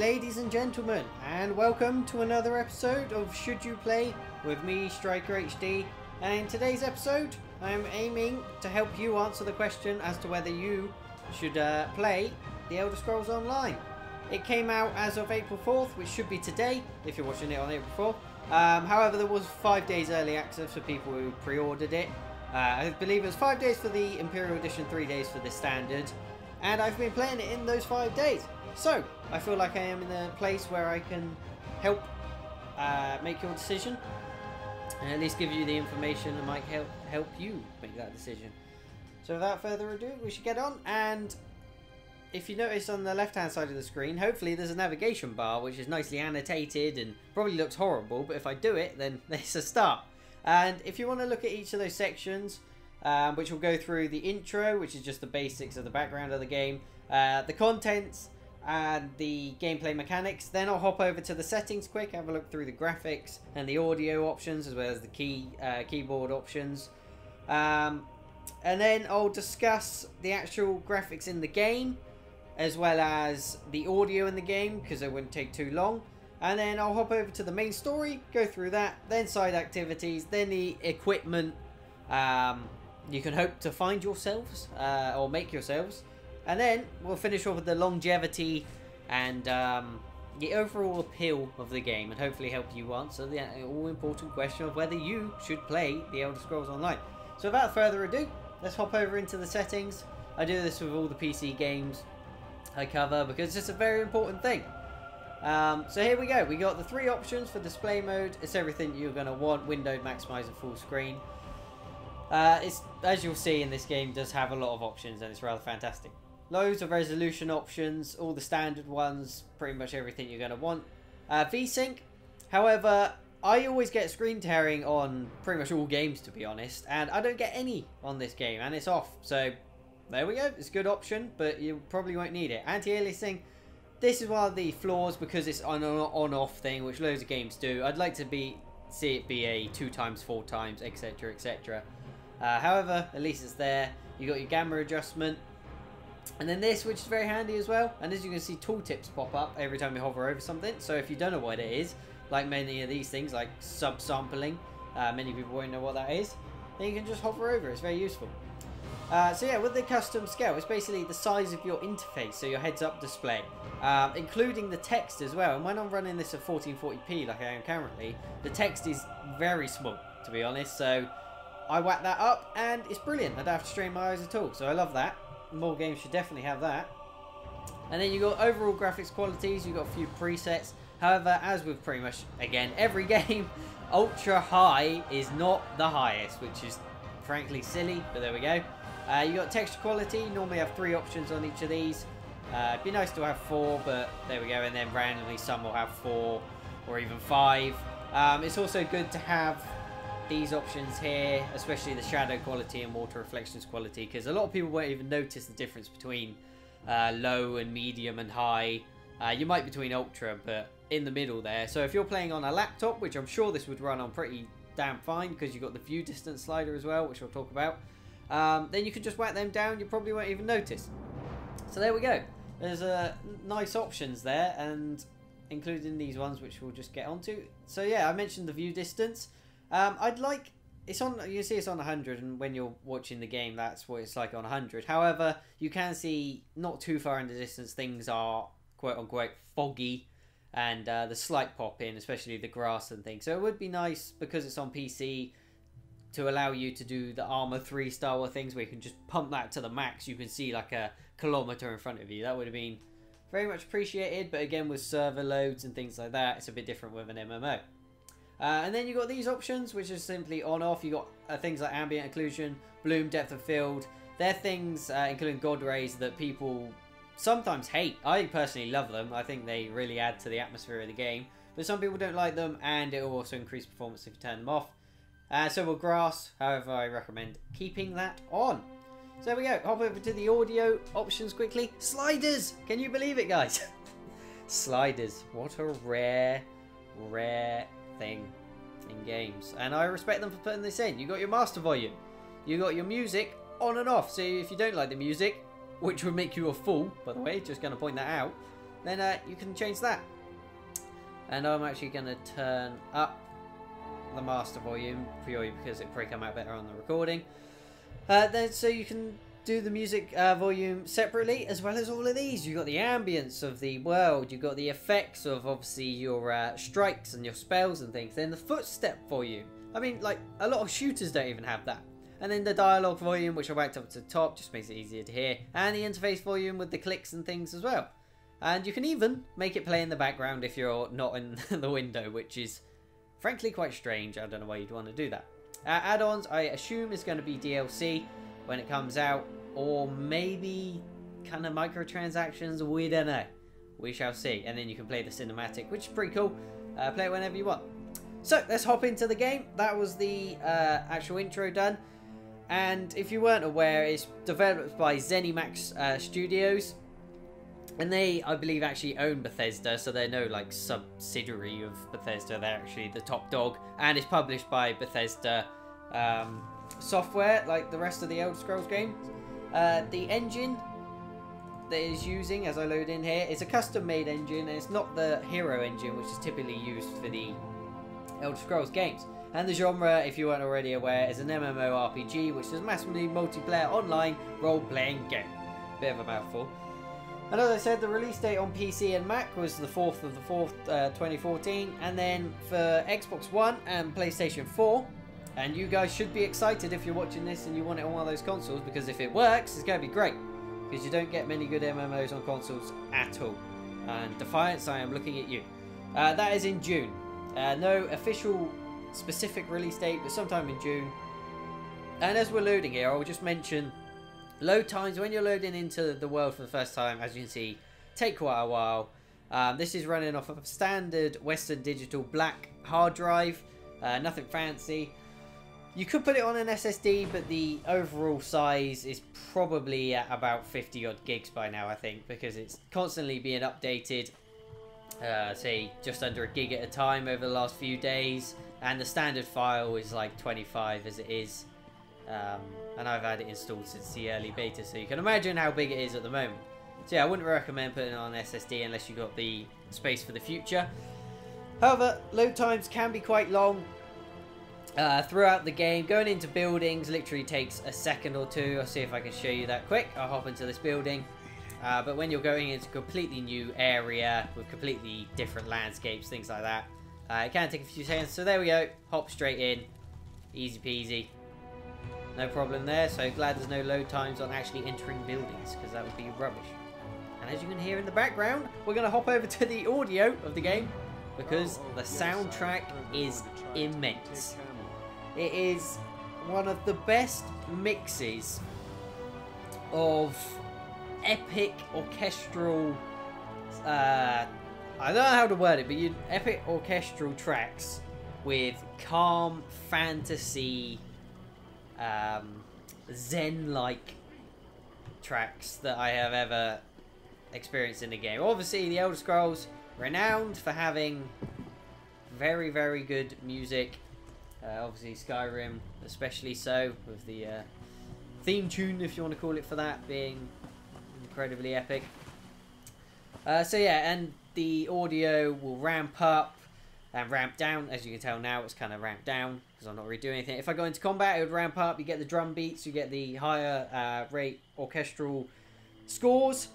ladies and gentlemen, and welcome to another episode of Should You Play with me, Striker HD. And in today's episode, I am aiming to help you answer the question as to whether you should play The Elder Scrolls Online. It came out as of April 4th, which should be today, if you're watching it on April 4th. However, there was 5 days early access for people who pre-ordered it. I believe it was 5 days for the Imperial Edition, 3 days for the Standard. And I've been playing it in those 5 days. So, I feel like I am in a place where I can help make your decision. And at least give you the information that might help you make that decision. So without further ado, we should get on. And if you notice on the left hand side of the screen, hopefully there's a navigation bar which is nicely annotated and probably looks horrible, but if I do it, then it's a start. And if you want to look at each of those sections, which will go through the intro, which is just the basics of the background of the game, the contents and the gameplay mechanics, then I'll hop over to the settings quick, have a look through the graphics and the audio options as well as the keyboard options, and then I'll discuss the actual graphics in the game as well as the audio in the game, because it wouldn't take too long. And then I'll hop over to the main story, go through that, then side activities, then the equipment you can hope to find yourselves or make yourselves. And then we'll finish off with the longevity and the overall appeal of the game, and hopefully help you answer the all-important question of whether you should play The Elder Scrolls Online. So without further ado, let's hop over into the settings. I do this with all the PC games I cover because it's just a very important thing. So here we go. We got the 3 options for display mode. It's everything you're going to want. Windowed, maximize, and full screen. As you'll see in this game, does have a lot of options and it's rather fantastic. Loads of resolution options, all the standard ones, pretty much everything you're going to want. VSync, however, I always get screen tearing on pretty much all games, to be honest, and I don't get any on this game, and it's off. So there we go, it's a good option, but you probably won't need it. Anti-aliasing, this is one of the flaws because it's an on-off thing, which loads of games do. I'd like to see it be a 2x, 4x, etc, etc. However, at least it's there. You got your gamma adjustment. And then this, which is very handy as well. And as you can see, tooltips pop up every time you hover over something. So if you don't know what it is, like many of these things, like sub-sampling, many people won't know what that is, then you can just hover over it. It's very useful. So yeah, with the custom scale, it's basically the size of your interface, so your heads-up display, including the text as well. And when I'm running this at 1440p, like I am currently, the text is very small, to be honest. So I whack that up, and it's brilliant. I don't have to strain my eyes at all, so I love that. More games should definitely have that. And then you got overall graphics qualities. You got a few presets. However, as with pretty much again every game, ultra high is not the highest, which is frankly silly. But there we go. You got texture quality. Normally have 3 options on each of these. It'd be nice to have 4, but there we go. And then randomly some will have 4 or even 5. It's also good to have these options here, especially the shadow quality and water reflections quality, because a lot of people won't even notice the difference between low and medium and high. You might between ultra, but in the middle there. So if you're playing on a laptop, which I'm sure this would run on pretty damn fine because you've got the view distance slider as well, which I'll talk about, then you can just whack them down. You probably won't even notice. So there we go. There's nice options there, and including these ones, which we'll just get onto. So yeah, I mentioned the view distance. I'd like, it's on, you see it's on 100, and when you're watching the game, that's what it's like on 100. However, you can see not too far in the distance, things are quote unquote foggy, and the slight pop in, especially the grass and things. So it would be nice, because it's on PC, to allow you to do the Armor 3 style of things, where you can just pump that to the max. You can see like a kilometer in front of you. That would have been very much appreciated, but again, with server loads and things like that, it's a bit different with an MMO. And then you got these options, which is simply on-off. You got things like ambient occlusion, bloom, depth of field. They're things, including God rays, that people sometimes hate. I personally love them. I think they really add to the atmosphere of the game. But some people don't like them, and it will also increase performance if you turn them off. So will grass. However, I recommend keeping that on. So there we go. Hop over to the audio options quickly. Sliders! Can you believe it, guys? Sliders. What a rare thing in games, and I respect them for putting this in. You got your master volume, you got your music on and off, so if you don't like the music, which would make you a fool, by the way, just going to point that out, then you can change that. And I'm actually going to turn up the master volume for you because it'll probably come out better on the recording. Then so you can do the music volume separately, as well as all of these. You've got the ambience of the world, you've got the effects of obviously your strikes and your spells and things. Then the footstep volume. I mean, like, a lot of shooters don't even have that. And then the dialogue volume, which I whacked up to the top, just makes it easier to hear. And the interface volume with the clicks and things as well. And you can even make it play in the background if you're not in the window, which is frankly quite strange. I don't know why you'd want to do that. Add-ons, I assume, is going to be DLC when it comes out, or maybe kind of microtransactions. We don't know. We shall see. And then you can play the cinematic, which is pretty cool. Play it whenever you want. So let's hop into the game. That was the actual intro done. And if you weren't aware, it's developed by ZeniMax Studios. And they, I believe, actually own Bethesda, so they're no, like, subsidiary of Bethesda. They're actually the top dog. And it's published by Bethesda software, like the rest of the Elder Scrolls games. The engine that it's using, as I load in here, is a custom-made engine, and it's not the hero engine, which is typically used for the Elder Scrolls games. And the genre, if you weren't already aware, is an MMO RPG, which is a massively multiplayer online role-playing game. Bit of a mouthful. And as I said, the release date on PC and Mac was the 4th of the 4th, 2014. And then for Xbox One and PlayStation 4, and you guys should be excited if you're watching this and you want it on one of those consoles, because if it works, it's going to be great. Because you don't get many good MMOs on consoles at all. And Defiance, I am looking at you. That is in June. No official specific release date, but sometime in June. And as we're loading here, I'll just mention load times when you're loading into the world for the first time. As you can see, take quite a while. This is running off of a standard Western Digital black hard drive, nothing fancy. You could put it on an SSD, but the overall size is probably at about 50 odd gigs by now, I think, because it's constantly being updated. Say just under a gig at a time over the last few days, and the standard file is like 25 as it is. And I've had it installed since the early beta, so you can imagine how big it is at the moment. So yeah, I wouldn't recommend putting it on SSD unless you've got the space for the future. However, load times can be quite long throughout the game. Going into buildings literally takes a second or two. I'll see if I can show you that quick. I'll hop into this building. But when you're going into a completely new area with completely different landscapes, things like that, it can take a few seconds. So there we go. Hop straight in. Easy peasy. No problem there. So glad there's no load times on actually entering buildings, because that would be rubbish. And as you can hear in the background, we're going to hop over to the audio of the game, because the soundtrack is immense. It is one of the best mixes of epic orchestral, I don't know how to word it, but epic orchestral tracks with calm fantasy, zen-like tracks that I have ever experienced in the game. Obviously, the Elder Scrolls, renowned for having very, very good music. Obviously, Skyrim, especially so, with the theme tune, if you want to call it for that, being incredibly epic. So yeah, and the audio will ramp up and ramp down. As you can tell now, it's kind of ramped down because I'm not really doing anything. If I go into combat, it would ramp up. You get the drum beats, you get the higher rate orchestral scores.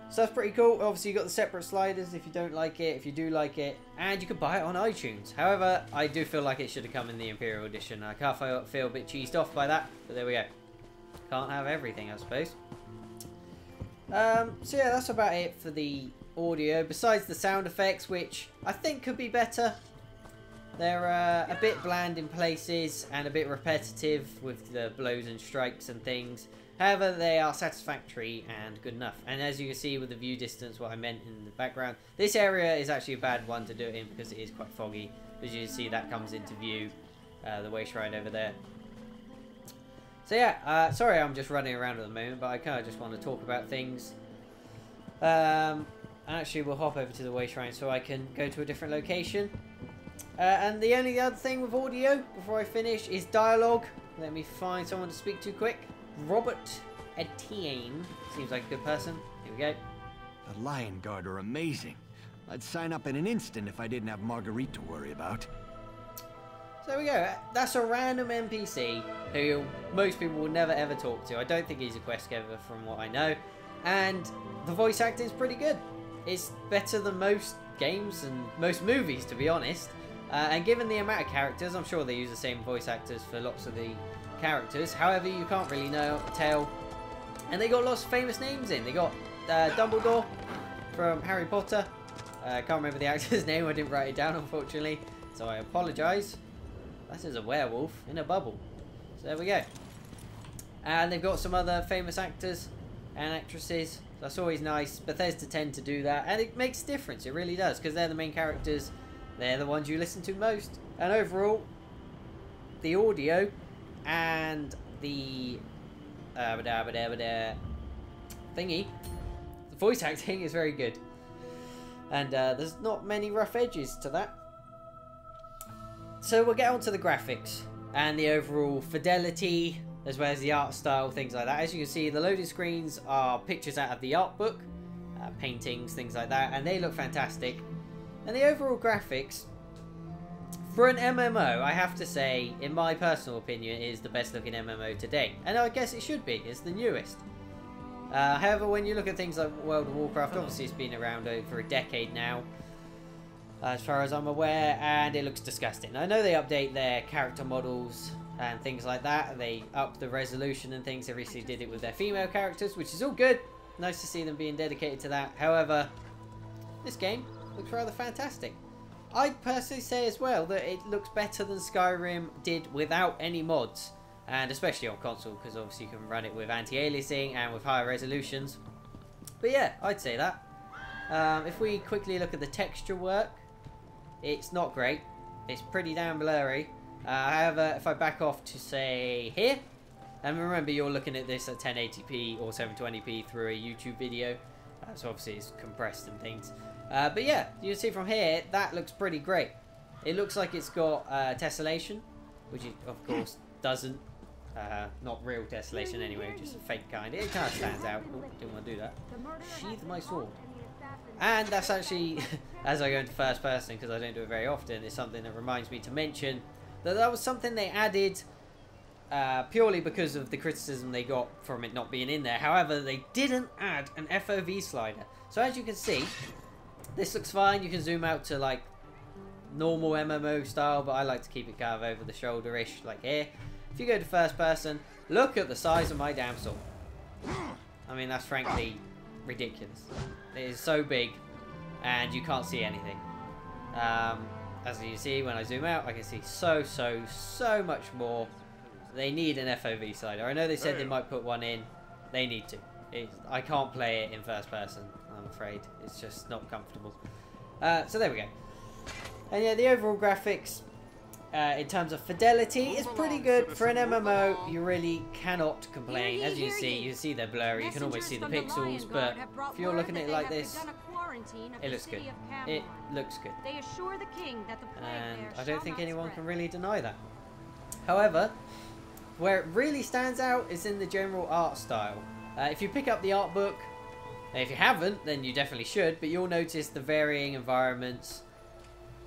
So that's pretty cool. Obviously, you got the separate sliders if you don't like it, if you do like it, and you can buy it on iTunes. However, I do feel like it should have come in the Imperial Edition. I can't feel a bit cheesed off by that, but there we go. Can't have everything, I suppose. So yeah, that's about it for the audio. Besides the sound effects, which I think could be better. They're a bit bland in places and a bit repetitive with the blows and strikes and things. However, they are satisfactory and good enough. And as you can see with the view distance, what I meant in the background, this area is actually a bad one to do it in because it is quite foggy. As you can see, that comes into view, the way shrine over there. So yeah, sorry I'm just running around at the moment, but I kind of just want to talk about things. Actually, we'll hop over to the way shrine so I can go to a different location. And the only other thing with audio, before I finish, is dialogue. Let me find someone to speak to quick. Robert Etienne. Seems like a good person. Here we go. The Lion Guard are amazing. I'd sign up in an instant if I didn't have Marguerite to worry about. So there we go. That's a random NPC who most people will never ever talk to. I don't think he's a quest giver from what I know. And the voice acting is pretty good. It's better than most games and most movies, to be honest. And given the amount of characters, I'm sure they use the same voice actors for lots of the characters. However, you can't really tell. And they got lots of famous names in. They got Dumbledore from Harry Potter. I can't remember the actor's name. I didn't write it down, unfortunately. So I apologise. This is a werewolf in a bubble. So there we go. And they've got some other famous actors and actresses. That's always nice. Bethesda tend to do that. And it makes a difference. It really does. Because they're the main characters. They're the ones you listen to most. And overall, the audio and the thingy, the voice acting is very good. And there's not many rough edges to that. So we'll get on to the graphics and the overall fidelity, as well as the art style, things like that. As you can see, the loading screens are pictures out of the art book, paintings, things like that, and they look fantastic. And the overall graphics, for an MMO, I have to say, in my personal opinion, is the best looking MMO to date. And I guess it should be, it's the newest. However, when you look at things like World of Warcraft, obviously it's been around over a decade now, as far as I'm aware, and it looks disgusting. I know they update their character models and things like that. They up the resolution and things. They recently did it with their female characters, which is all good. Nice to see them being dedicated to that. However, this game looks rather fantastic. I'd personally say as well that it looks better than Skyrim did without any mods. And especially on console, because obviously you can run it with anti-aliasing and with higher resolutions. But yeah, I'd say that. If we quickly look at the texture work, it's not great. It's pretty damn blurry. However, if I back off to say here, and remember you're looking at this at 1080p or 720p through a YouTube video, so obviously it's compressed and things. But yeah, you can see from here, that looks pretty great. It looks like it's got tessellation, which it of course doesn't. Not real tessellation anyway, just a fake kind. It kind of stands out. Ooh, didn't want to do that. Sheath my sword. And that's actually, as I go into first person, because I don't do it very often, it's something that reminds me to mention that was something they added purely because of the criticism they got from it not being in there. However, they didn't add an FOV slider. So as you can see, this looks fine. You can zoom out to like normal MMO style, but I like to keep it kind of over the shoulder-ish, like here. If you go to first person, look at the size of my damn sword. I mean, that's frankly ridiculous. It is so big, and you can't see anything. As you see, when I zoom out, I can see so much more. They need an FOV slider. I know they said they might put one in. They need to. I can't play it in first person, I'm afraid. It's just not comfortable. So there we go. And yeah, the overall graphics, in terms of fidelity, is pretty good. For an MMO, you really cannot complain. As you see they're blurry. You can almost see the pixels, but if you're looking at it like this, it looks good. It looks good. And I don't think anyone can really deny that. However, where it really stands out is in the general art style. If you pick up the art book, if you haven't, then you definitely should, but you'll notice the varying environments.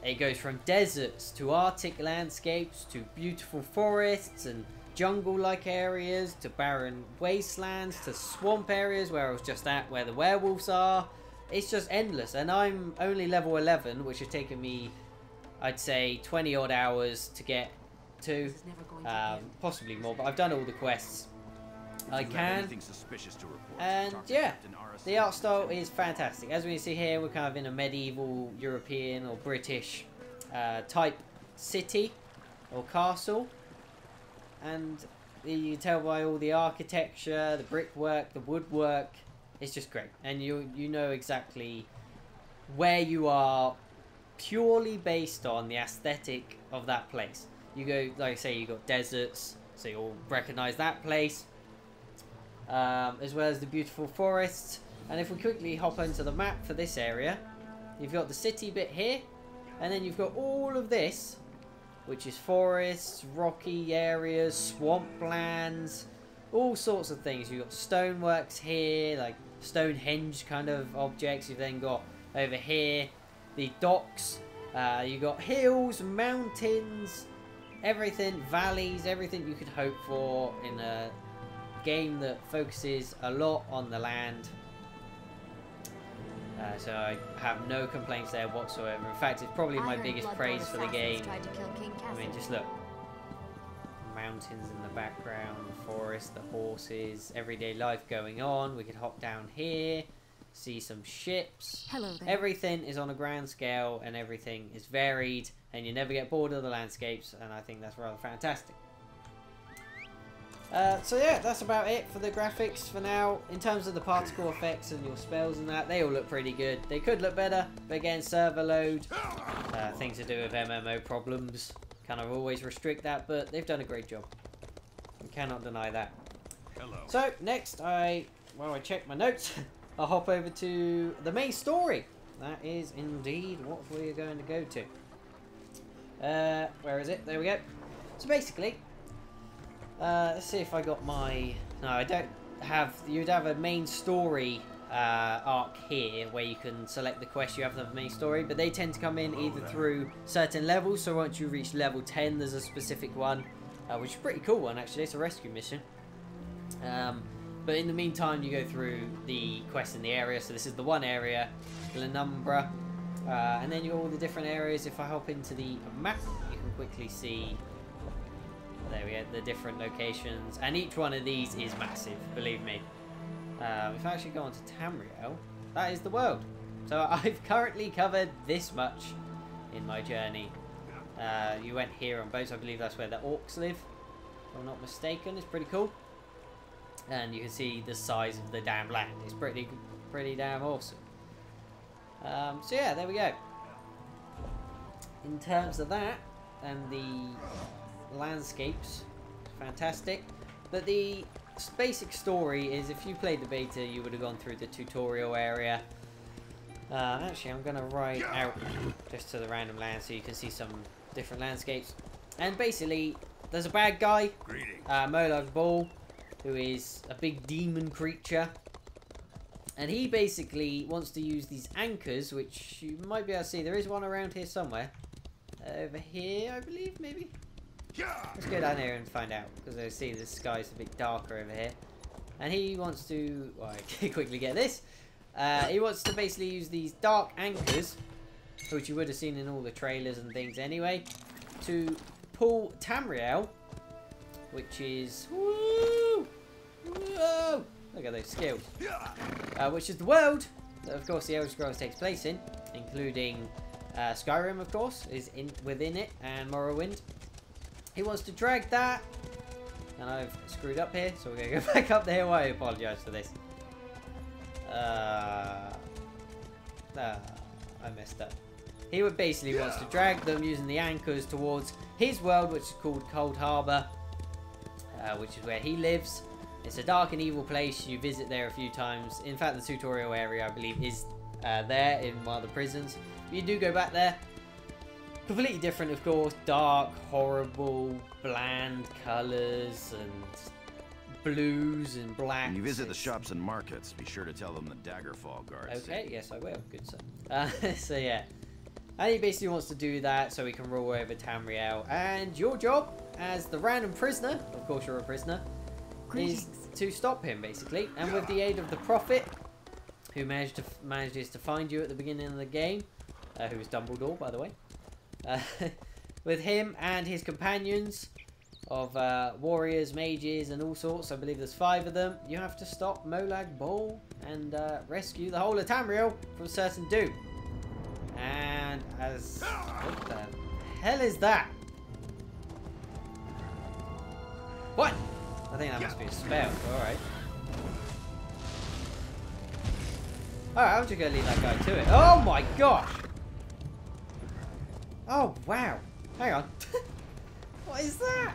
It goes from deserts to Arctic landscapes to beautiful forests and jungle-like areas to barren wastelands to swamp areas where I was just at, where the werewolves are. It's just endless, and I'm only level 11, which has taken me, I'd say, 20 odd hours to get to, possibly more, but I've done all the quests I can, and yeah, the art style is fantastic. As we can see here, we're kind of in a medieval European or British type city or castle, and you can tell by all the architecture, the brickwork, the woodwork. It's just great, and you know exactly where you are purely based on the aesthetic of that place. You go, like I say, you got deserts, so you'll recognize that place, as well as the beautiful forests. And if we quickly hop onto the map for this area, you've got the city bit here, and then you've got all of this, which is forests, rocky areas, swamplands, all sorts of things. You've got stoneworks here, like Stonehenge kind of objects. You've then got over here the docks. You've got hills, mountains, everything, valleys, everything you could hope for in a game that focuses a lot on the land. So I have no complaints there whatsoever. In fact, it's probably my biggest praise for the game. I mean, just look. Mountains in the background, the forest, the horses, everyday life going on. We could hop down here, see some ships. Hello there. Everything is on a grand scale and everything is varied, and you never get bored of the landscapes, and I think that's rather fantastic. So yeah, that's about it for the graphics for now. In terms of the particle effects and your spells and that, they all look pretty good. They could look better, but again, server load, things to do with MMO problems, kind of always restrict that, but they've done a great job. You cannot deny that. Hello. So next, while I check my notes, I'll hop over to the main story. That is indeed what we're going to go to. Where is it? There we go. So basically, let's see if I got my... No, I don't have... You'd have a main story arc here where you can select the quest you have the main story, but they tend to come in either through certain levels. So once you reach level 10, there's a specific one, which is a pretty cool one actually. It's a rescue mission. But in the meantime, you go through the quest in the area. So this is the one area, Glenumbra, and then you got all the different areas. If I hop into the map, you can quickly see... There we go, the different locations, and each one of these is massive, believe me. If I actually go on to Tamriel, that is the world. So I've currently covered this much in my journey. You went here on boats, I believe that's where the orcs live, if I'm not mistaken. It's pretty cool. And you can see the size of the damn land. It's pretty damn awesome. So yeah, there we go. In terms of that, and the landscapes, fantastic. But the basic story is, if you played the beta, you would have gone through the tutorial area. Actually, I'm going to write out just to the random land so you can see some different landscapes. And basically, there's a bad guy, Molag Bal, who is a big demon creature. And he basically wants to use these anchors, which you might be able to see. There is one around here somewhere. Over here, I believe, maybe? Let's go down here and find out, because I see the sky's a bit darker over here. And he wants to... Well, I can quickly get this. He wants to basically use these dark anchors, which you would have seen in all the trailers and things anyway, to pull Tamriel, which is... Woo! Whoa! Look at those skills. Which is the world that, of course, the Elder Scrolls takes place in, including Skyrim, of course, is within it, and Morrowind. He wants to drag that, and I've screwed up here, so we're going to go back up there. Well, I apologise for this. I messed up. He would basically wants to drag them using the anchors towards his world, which is called Cold Harbour, which is where he lives. It's a dark and evil place. You visit there a few times. In fact, the tutorial area, I believe, is there in one of the prisons. You do go back there. Completely different, of course. Dark, horrible, bland colours and blues and blacks. When you visit the shops and markets, be sure to tell them the Daggerfall guards. Okay, yes I will. Good son. So yeah. And he basically wants to do that so he can rule over Tamriel. And your job, as the random prisoner, of course you're a prisoner, is to stop him, basically. And with the aid of the Prophet, who manages to find you at the beginning of the game, who is Dumbledore, by the way. With him and his companions of warriors, mages, and all sorts, I believe there's 5 of them, you have to stop Molag Bal and rescue the whole of Tamriel from certain doom. And as... What the hell is that? What? I think that must be a spell. Alright. Alright, I'm just going to leave that guy to it. Oh my gosh! Oh, wow. Hang on. What is that?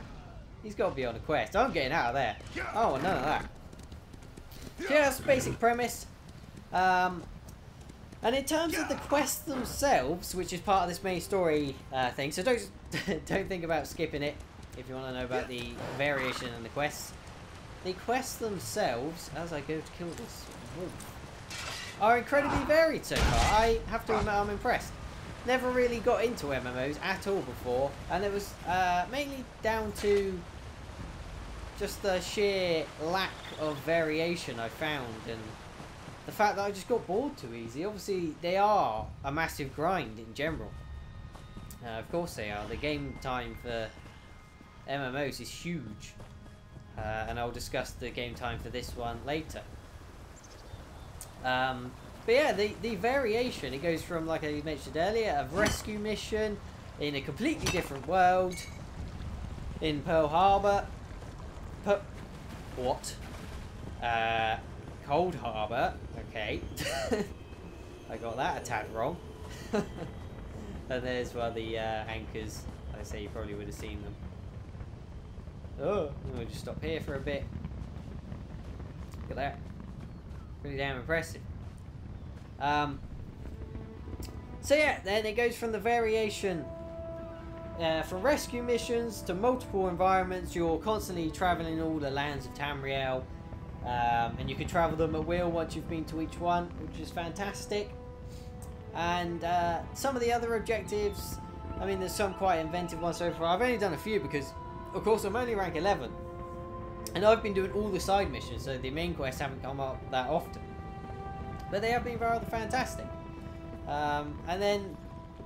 He's got to be on a quest. I'm getting out of there. Oh, none of that. So yeah, that's the basic premise. And in terms of the quests themselves, which is part of this main story thing, so don't think about skipping it if you want to know about the variation in the quests. The quests themselves, as I go to kill this are incredibly varied so far. I have to admit I'm impressed. Never really got into MMOs at all before, and it was mainly down to just the sheer lack of variation I found, and the fact that I just got bored too easy. Obviously, they are a massive grind in general. Of course they are. The game time for MMOs is huge. And I'll discuss the game time for this one later. But yeah, the variation, it goes from, like I mentioned earlier, a rescue mission in a completely different world in Pearl Harbor. What? Cold Harbor. Okay. I got that a tad wrong. And there's where the anchors, like I say, you probably would have seen them. Oh, we'll just stop here for a bit. Look at that. Pretty damn impressive. So yeah, then it goes from the variation from rescue missions to multiple environments. You're constantly traveling all the lands of Tamriel, and you can travel them at will once you've been to each one, which is fantastic. And some of the other objectives, I mean, there's some quite inventive ones so far. I've only done a few because, of course, I'm only rank 11, and I've been doing all the side missions, so the main quests haven't come up that often. But they have been rather fantastic. And then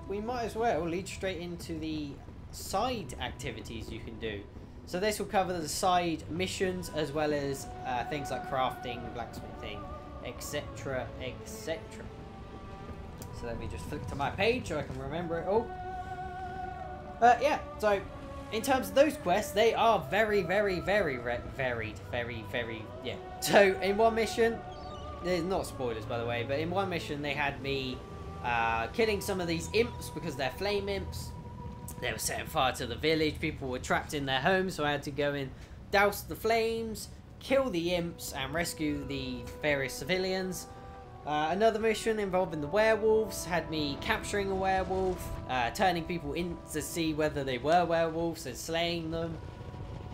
we might as well lead straight into the side activities you can do. So this will cover the side missions as well as things like crafting, blacksmithing, etc, etc. So let me just flick to my page so I can remember it all. Yeah, so in terms of those quests, they are very, very, very varied. Yeah. So in one mission, there's not spoilers by the way, but in one mission they had me killing some of these imps because they're flame imps. They were setting fire to the village. People were trapped in their homes, so I had to go in, douse the flames, kill the imps, and rescue the various civilians. Another mission involving the werewolves had me capturing a werewolf, turning people in to see whether they were werewolves and slaying them.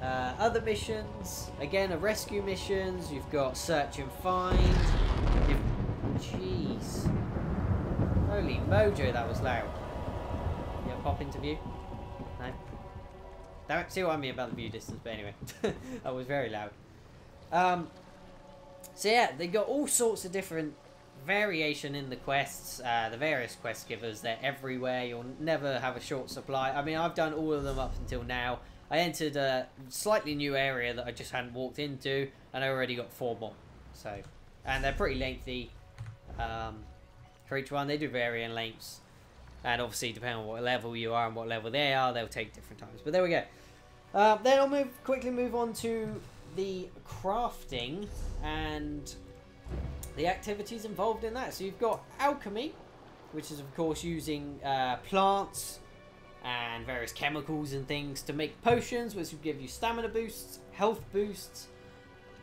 Other missions, again, are rescue missions. You've got search and find. Jeez. Holy mojo, that was loud. Yeah, pop into view. No. Don't see what I mean about the view distance, but anyway. That was very loud. So yeah, they got all sorts of different variation in the quests. The various quest givers, they're everywhere. You'll never have a short supply. I mean, I've done all of them up until now. I entered a slightly new area that I just hadn't walked into, and I already got 4 more. So, and they're pretty lengthy for each one. They do vary in lengths, and obviously depending on what level you are and what level they are, they'll take different times. But there we go. Then I'll quickly move on to the crafting and the activities involved in that. So you've got alchemy, which is of course using plants and various chemicals and things to make potions, which will give you stamina boosts, health boosts,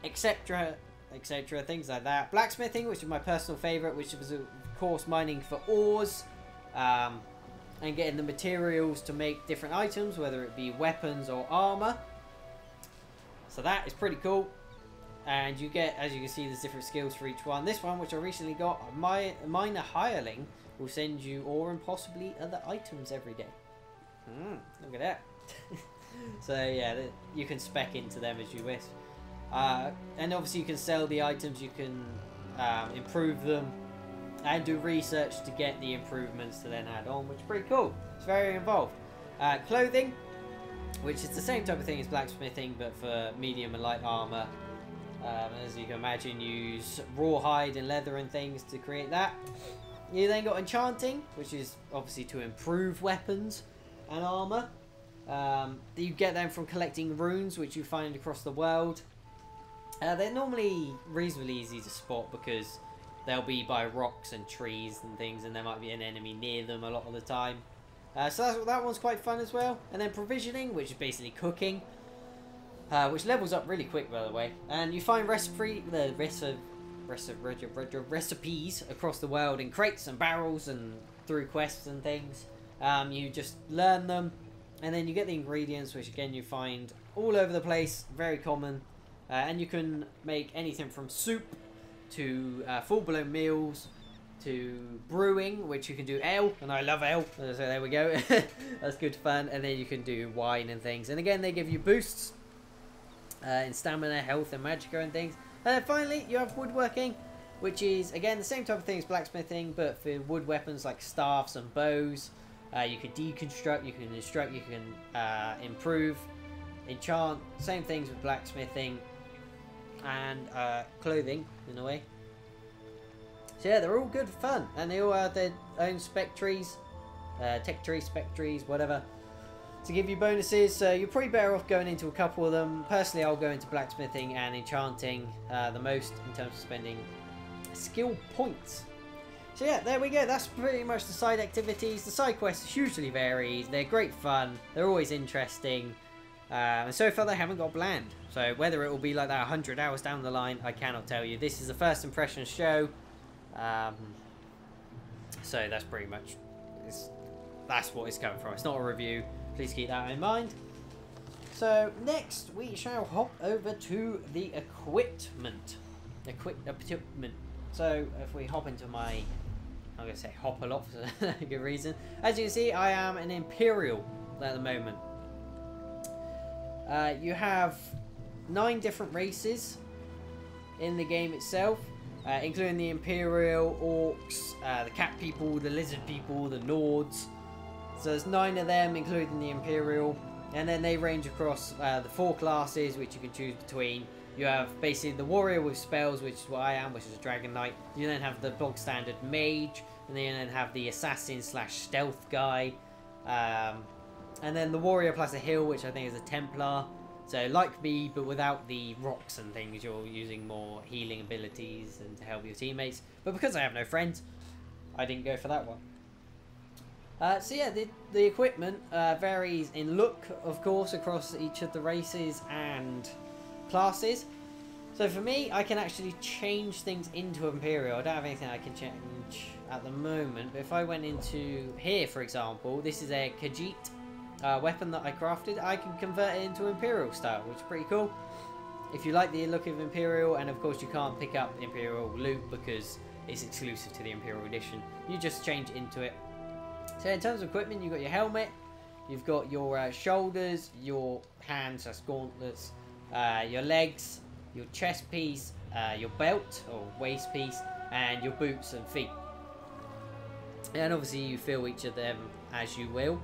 etc, etc, things like that. Blacksmithing, which is my personal favourite, which was of course mining for ores and getting the materials to make different items, whether it be weapons or armour. So that is pretty cool. And you get, as you can see, there's different skills for each one. This one, which I recently got, my Miner Hireling, will send you ore and possibly other items every day. Look at that. So yeah, you can spec into them as you wish. And obviously you can sell the items, you can improve them, and do research to get the improvements to then add on, which is pretty cool. It's very involved. Clothing, which is the same type of thing as blacksmithing, but for medium and light armor. As you can imagine, use rawhide and leather and things to create that. You then got enchanting, which is obviously to improve weapons and armor. You get them from collecting runes, which you find across the world. They're normally reasonably easy to spot because they'll be by rocks and trees and things, and there might be an enemy near them a lot of the time. So that one's quite fun as well. And then provisioning, which is basically cooking, which levels up really quick, by the way. And you find recipes across the world in crates and barrels and through quests and things. You just learn them, and then you get the ingredients, which again you find all over the place, very common. And you can make anything from soup to full-blown meals, to brewing, which you can do ale, and I love ale, so there we go. That's good fun. And then you can do wine and things, and again they give you boosts in stamina, health and magicka and things. And then finally you have woodworking, which is again the same type of thing as blacksmithing, but for wood weapons like staffs and bows. You can deconstruct, you can instruct, you can improve, enchant, same things with blacksmithing and clothing in a way. So yeah, they're all good fun, and they all have their own spec trees, tech trees, spec trees, whatever, to give you bonuses. So you're probably better off going into a couple of them. Personally, I'll go into blacksmithing and enchanting the most in terms of spending skill points. So yeah, there we go. That's pretty much the side activities. The side quests hugely varied. They're great fun. They're always interesting. And so far they haven't got bland. So whether it will be like that 100 hours down the line, I cannot tell you. This is the first impression show. So that's pretty much, that's what it's coming from. It's not a review. Please keep that in mind. So next we shall hop over to the equipment. Equipment. So if we hop into my, I'm going to say hop a lot for a good reason. As you can see, I am an Imperial at the moment. You have 9 different races in the game itself, including the Imperial, Orcs, the Cat People, the Lizard People, the Nords. So there's 9 of them, including the Imperial. And then they range across the 4 classes, which you can choose between. You have basically the Warrior with spells, which is what I am, which is a Dragon Knight. You then have the bog standard Mage, and then you then have the Assassin / Stealth guy. And then the Warrior plus a Heal, which I think is a Templar. So like me, but without the rocks and things, you're using more healing abilities and to help your teammates. But because I have no friends, I didn't go for that one. So yeah, the equipment varies in look, of course, across each of the races and classes. So for me, I can actually change things into Imperial. I don't have anything I can change at the moment, but if I went into here, for example, this is a Khajiit weapon that I crafted. I can convert it into Imperial style, which is pretty cool. If you like the look of Imperial, and of course you can't pick up Imperial loot because it's exclusive to the Imperial edition, you just change into it. So in terms of equipment, you've got your helmet, you've got your shoulders, your hands, that's gauntlets, your legs, your chest piece, your belt or waist piece, and your boots and feet. And obviously you fill each of them as you will.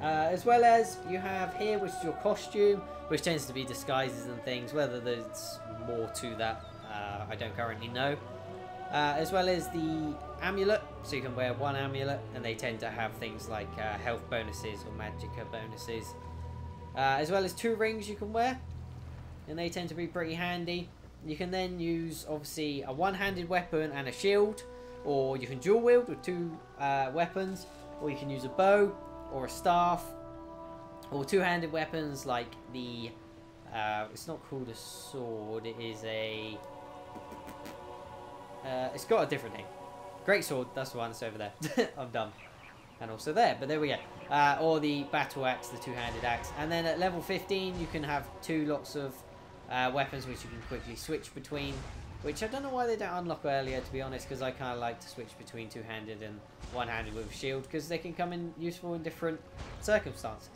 As well as you have here, which is your costume, which tends to be disguises and things. Whether there's more to that, I don't currently know. As well as the amulet, so you can wear 1 amulet, and they tend to have things like health bonuses or magicka bonuses. As well as 2 rings you can wear, and they tend to be pretty handy. You can then use obviously a one-handed weapon and a shield, or you can dual wield with 2 weapons, or you can use a bow or a staff, or 2-handed weapons like the it's not called a sword, it is a it's got a different name. Great sword, that's the one that's over there. I'm dumb. And also there, but there we go. Or the battle axe, the 2-handed axe. And then at level 15 you can have 2 lots of weapons which you can quickly switch between, which I don't know why they don't unlock earlier, to be honest, because I kind of like to switch between 2-handed and 1-handed with a shield, because they can come in useful in different circumstances.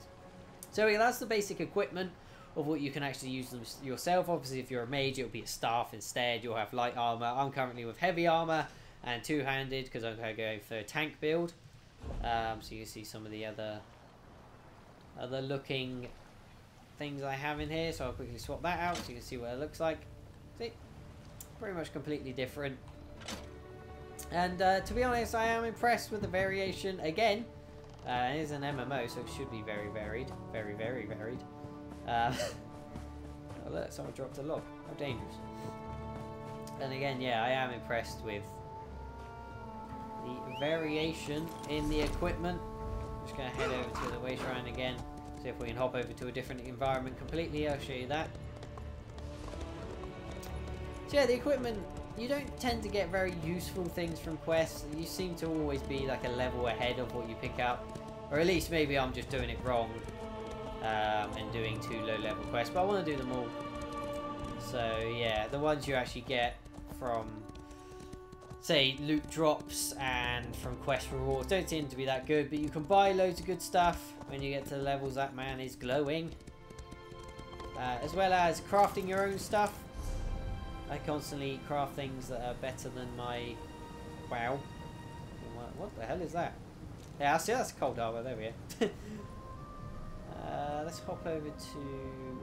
So yeah, that's the basic equipment of what you can actually use them yourself. Obviously if you're a mage, it'll be a staff instead. You'll have light armor. I'm currently with heavy armor and 2-handed because I'm going to go for a tank build. So you can see some of the other looking things I have in here, so I'll quickly swap that out so you can see what it looks like. See, pretty much completely different. And to be honest, I am impressed with the variation. Again, it is an MMO, so it should be very varied. Very, very varied. Oh look, someone dropped a log. How dangerous. And again, yeah, I am impressed with the variation in the equipment. I'm just going to head over to the way shrine again, see if we can hop over to a different environment completely. I'll show you that. So yeah, the equipment, you don't tend to get very useful things from quests. You seem to always be like a level ahead of what you pick up, or at least maybe I'm just doing it wrong and doing 2 low level quests, but I want to do them all. So yeah, the ones you actually get from say, loot drops and from quest rewards don't seem to be that good, but you can buy loads of good stuff when you get to the levels that man is glowing. As well as crafting your own stuff. I constantly craft things that are better than my... Wow. What the hell is that? Yeah, I see, that's cold armor. There we go. Let's hop over to...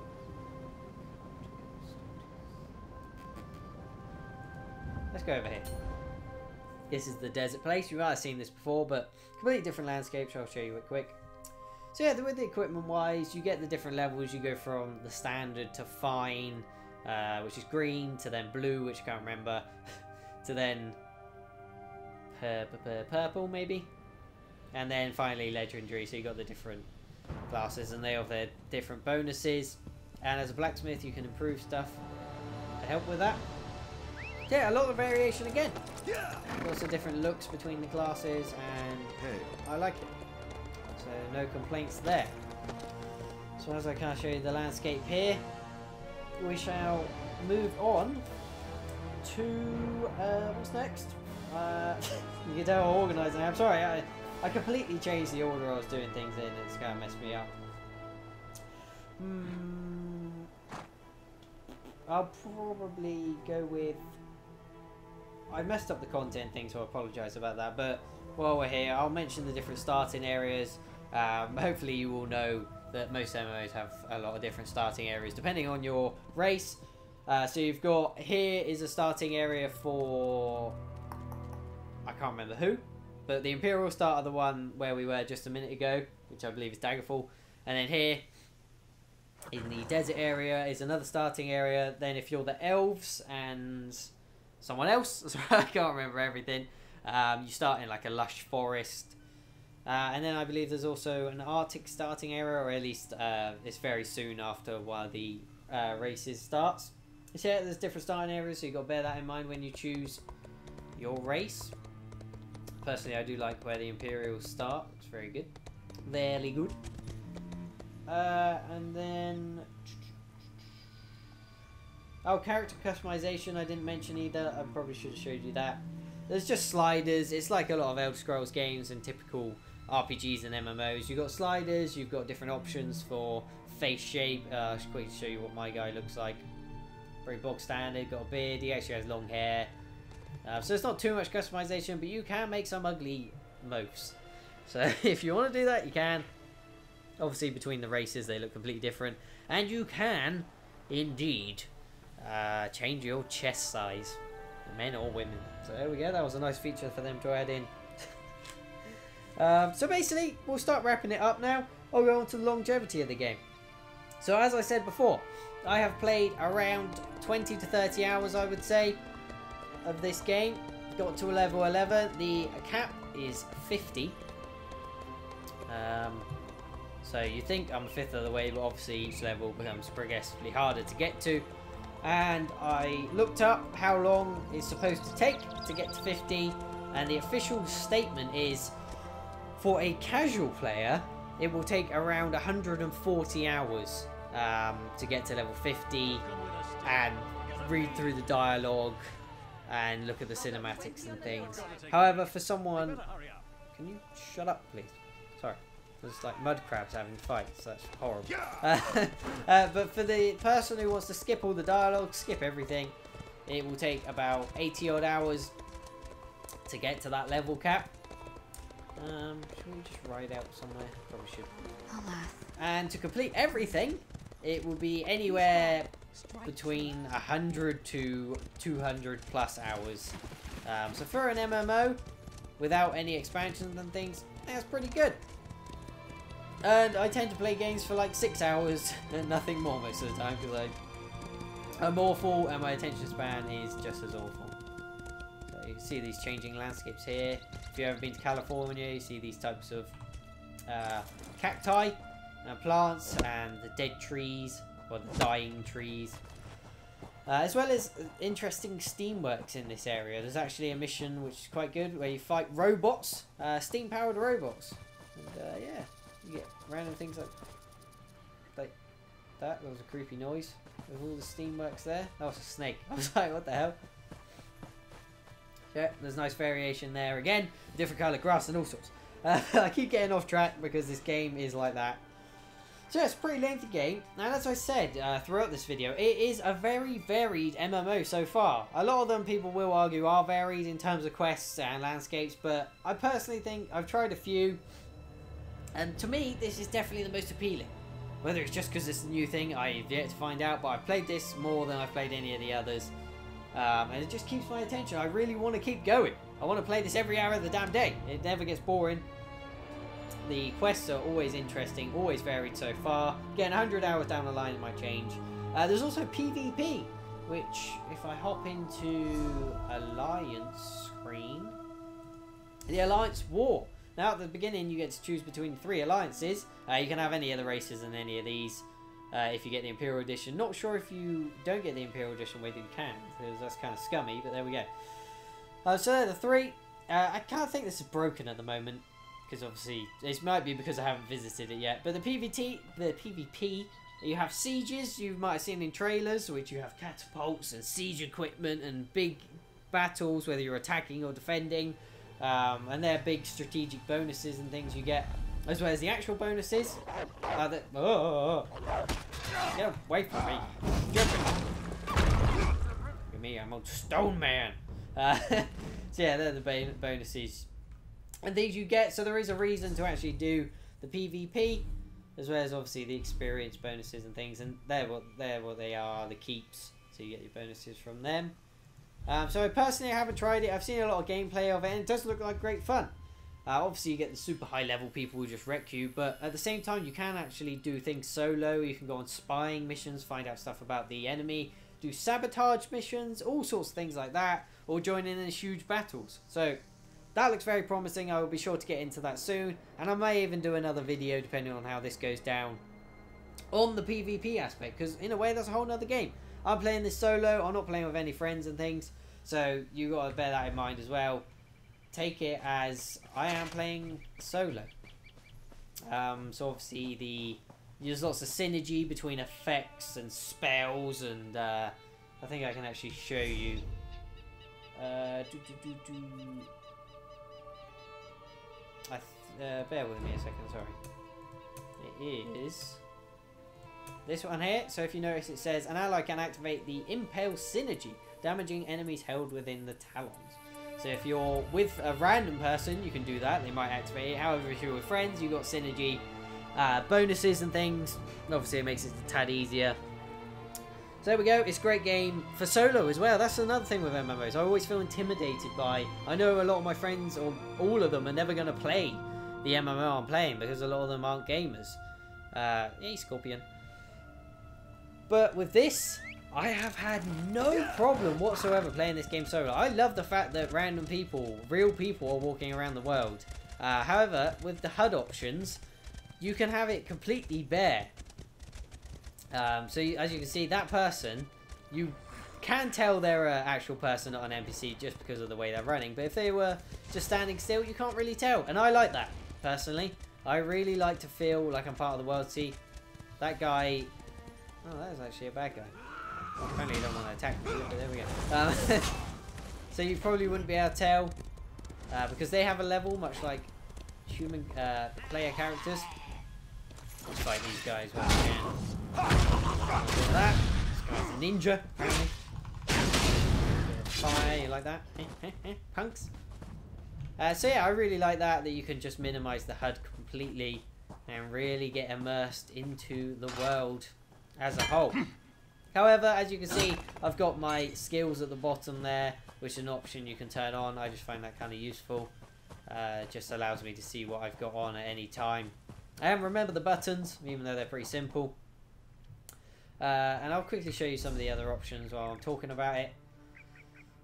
Let's go over here. This is the desert place. You might have seen this before, but completely different landscapes. I'll show you it quick. So yeah, with the equipment wise, you get the different levels. You go from the standard to fine, which is green, to then blue, which I can't remember, to then purple maybe, and then finally legendary. So you got the different classes, and they have their different bonuses. And as a blacksmith, you can improve stuff to help with that. Yeah, a lot of variation again. Lots of different looks between the classes, and I like it. So no complaints there. So as I can show you the landscape here, we shall move on to what's next. You can tell how organised I am. Sorry, I completely changed the order I was doing things in. It's kind of messed me up. I'll probably go with... I messed up the content thing, so I apologise about that. But while we're here, I'll mention the different starting areas. Hopefully you all know that most MMOs have a lot of different starting areas depending on your race. So you've got... Here is a starting area for... I can't remember who. But the Imperial start are the one where we were just a minute ago, which I believe is Daggerfall. And then here, in the desert area, is another starting area. Then if you're the Elves and... someone else, I can't remember everything, you start in like a lush forest, and then I believe there's also an Arctic starting area, or at least it's very soon after one of the races starts. So yeah, there's different starting areas, so you've got to bear that in mind when you choose your race. Personally, I do like where the Imperials start. It's very good, very good. And then... Oh, character customization I didn't mention either. I probably should have showed you that. There's just sliders. It's like a lot of Elder Scrolls games and typical RPGs and MMOs. You've got sliders, you've got different options for face shape. I'll just quickly show you what my guy looks like. Very bog standard, got a beard, he actually has long hair. So it's not too much customization, but you can make some ugly moves. So if you want to do that, you can. Obviously between the races they look completely different. And you can, indeed... change your chest size, men or women. So there we go, that was a nice feature for them to add in. So basically we'll start wrapping it up now. I'll go on to the longevity of the game. So as I said before, I have played around 20 to 30 hours I would say of this game. Got to a level 11. The cap is 50. So you think I'm a fifth of the way, but obviously each level becomes progressively harder to get to. And I looked up how long it's supposed to take to get to 50, and the official statement is for a casual player it will take around 140 hours to get to level 50 and read through the dialogue and look at the cinematics and things. However, for someone... Can you shut up please? Sorry. There's like mud crabs having fights. That's horrible. But for the person who wants to skip all the dialogue, skip everything, it will take about 80 odd hours to get to that level cap. Should we just ride out somewhere? Probably should. And to complete everything, it will be anywhere between 100 to 200 plus hours. So for an MMO, without any expansions and things, that's pretty good. And I tend to play games for like 6 hours and nothing more most of the time because I'm awful and my attention span is just as awful. So you see these changing landscapes here. If you've ever been to California, you see these types of cacti and plants and the dead trees or the dying trees. As well as interesting steamworks in this area. There's actually a mission which is quite good where you fight robots, steam-powered robots. And yeah. You get random things like that. That was a creepy noise with all the steamworks there. That was a snake. I was like, what the hell? Yeah, there's nice variation there again. Different colour grass and all sorts. I keep getting off track because this game is like that. So yeah, it's a pretty lengthy game, and as I said throughout this video, it is a very varied MMO so far. A lot of them people will argue are varied in terms of quests and landscapes, but I personally think I've tried a few, and to me this is definitely the most appealing. Whether it's just because it's a new thing, I've yet to find out, but I've played this more than I've played any of the others, and it just keeps my attention. I really want to keep going. I want to play this every hour of the damn day. It never gets boring. The quests are always interesting, always varied so far. Getting 100 hours down the line, it might change. There's also PvP, which, if I hop into Alliance screen, the Alliance War. Now, at the beginning, you get to choose between 3 alliances. You can have any of the races in any of these if you get the Imperial Edition. Not sure if you don't get the Imperial Edition whether you can, because that's kind of scummy, but there we go. So there are the 3. I can't think this is broken at the moment, because obviously it might be because I haven't visited it yet. But the PvP, you have sieges you might have seen in trailers, which you have catapults and siege equipment and big battles, whether you're attacking or defending, and they're big strategic bonuses and things you get, as well as the actual bonuses. Get away from me! Look at me, I'm a stone man. So yeah, they're the bonuses. And these you get, so there is a reason to actually do the PvP, as well as obviously the experience bonuses and things, and they're what they are, the keeps, so you get your bonuses from them. So personally I haven't tried it. I've seen a lot of gameplay of it, and it does look like great fun. Obviously you get the super high level people who just wreck you, but at the same time you can actually do things solo. You can go on spying missions, find out stuff about the enemy, do sabotage missions, all sorts of things like that, or join in huge battles. So that looks very promising. I will be sure to get into that soon, and I may even do another video depending on how this goes down on the PvP aspect, because in a way that's a whole nother game. I'm playing this solo, I'm not playing with any friends and things, so you got to bear that in mind as well. Take it as I am playing solo. So obviously there's lots of synergy between effects and spells, and I think I can actually show you. Bear with me a second, sorry. It is this one here. So if you notice, it says an ally can activate the Impale Synergy, damaging enemies held within the Talons. So if you're with a random person, you can do that. They might activate it. However, if you're with friends, you've got synergy bonuses and things. Obviously, it makes it a tad easier. So there we go. It's a great game for solo as well. That's another thing with MMOs. I always feel intimidated by... I know a lot of my friends, or all of them, are never going to play the MMO I'm playing because a lot of them aren't gamers. Hey, Scorpion. But with this, I have had no problem whatsoever playing this game solo. I love the fact that random people, real people, are walking around the world. However, with the HUD options, you can have it completely bare. As you can see, that person, you can tell they're an actual person, not an NPC, just because of the way they're running. But if they were just standing still, you can't really tell. And I like that, personally. I really like to feel like I'm part of the world. See, that guy... Oh, that is actually a bad guy. Well, apparently you don't want to attack me, but there we go. So you probably wouldn't be able to tell, because they have a level, much like human player characters. Let's fight these guys when we can. Look at that. This guy's a ninja, apparently. Fire, you like that? Punks. So yeah, I really like that you can just minimize the HUD completely and really get immersed into the world as a whole. However, as you can see, I've got my skills at the bottom there, which is an option you can turn on. I just find that kind of useful. It just allows me to see what I've got on at any time. And remember the buttons, even though they're pretty simple. And I'll quickly show you some of the other options while I'm talking about it.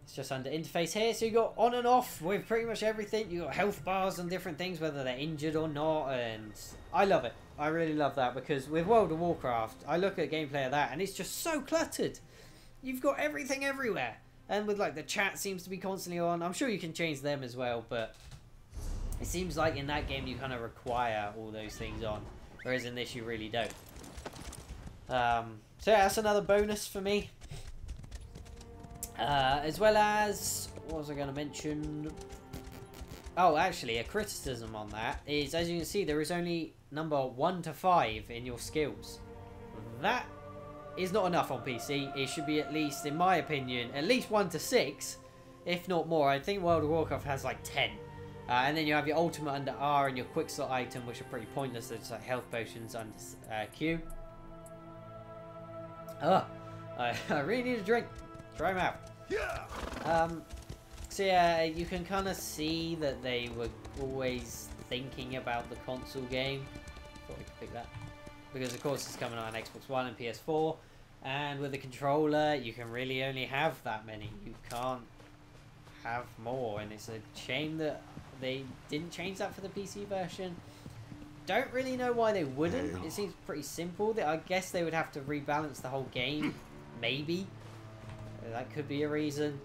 It's just under interface here. So you got on and off with pretty much everything. You got health bars and different things, whether they're injured or not. And I love it. I really love that, because with World of Warcraft, I look at gameplay of that and it's just so cluttered. You've got everything everywhere. And with like the chat seems to be constantly on. I'm sure you can change them as well, but it seems like in that game you kind of require all those things on. Whereas in this you really don't. So yeah, that's another bonus for me. As well as what was I going to mention? Oh, actually, a criticism on that is, as you can see, there is only number 1 to 5 in your skills. That is not enough on PC. It should be at least, in my opinion, at least 1 to 6, if not more. I think World of Warcraft has like 10. And then you have your ultimate under R and your quick slot item, which are pretty pointless. They're just like health potions under Q. Oh, I really need a drink. Try them out. Yeah. So yeah, you can kind of see that they were always thinking about the console game. Thought I could pick that. Because of course it's coming out on Xbox One and PS4. And with the controller, you can really only have that many. You can't have more. And it's a shame that they didn't change that for the PC version. Don't really know why they wouldn't. It seems pretty simple. I guess they would have to rebalance the whole game. Maybe. That could be a reason.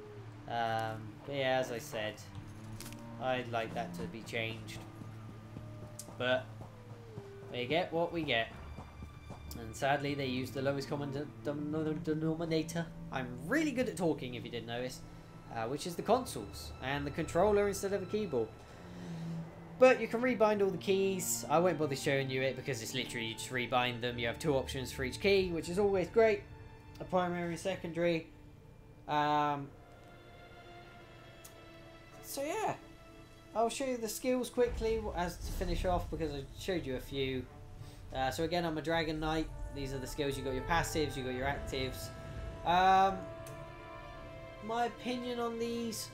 But yeah, as I said, I'd like that to be changed. But we get what we get. And sadly, they used the lowest common denominator. I'm really good at talking, if you didn't notice. Which is the consoles. And the controller instead of a keyboard. But you can rebind all the keys. I won't bother showing you it because it's literally you just rebind them. You have 2 options for each key, which is always great. A primary and secondary. So yeah, I'll show you the skills quickly as to finish off because I showed you a few. So again, I'm a Dragon Knight. These are the skills. You got your passives, you got your actives. My opinion on these,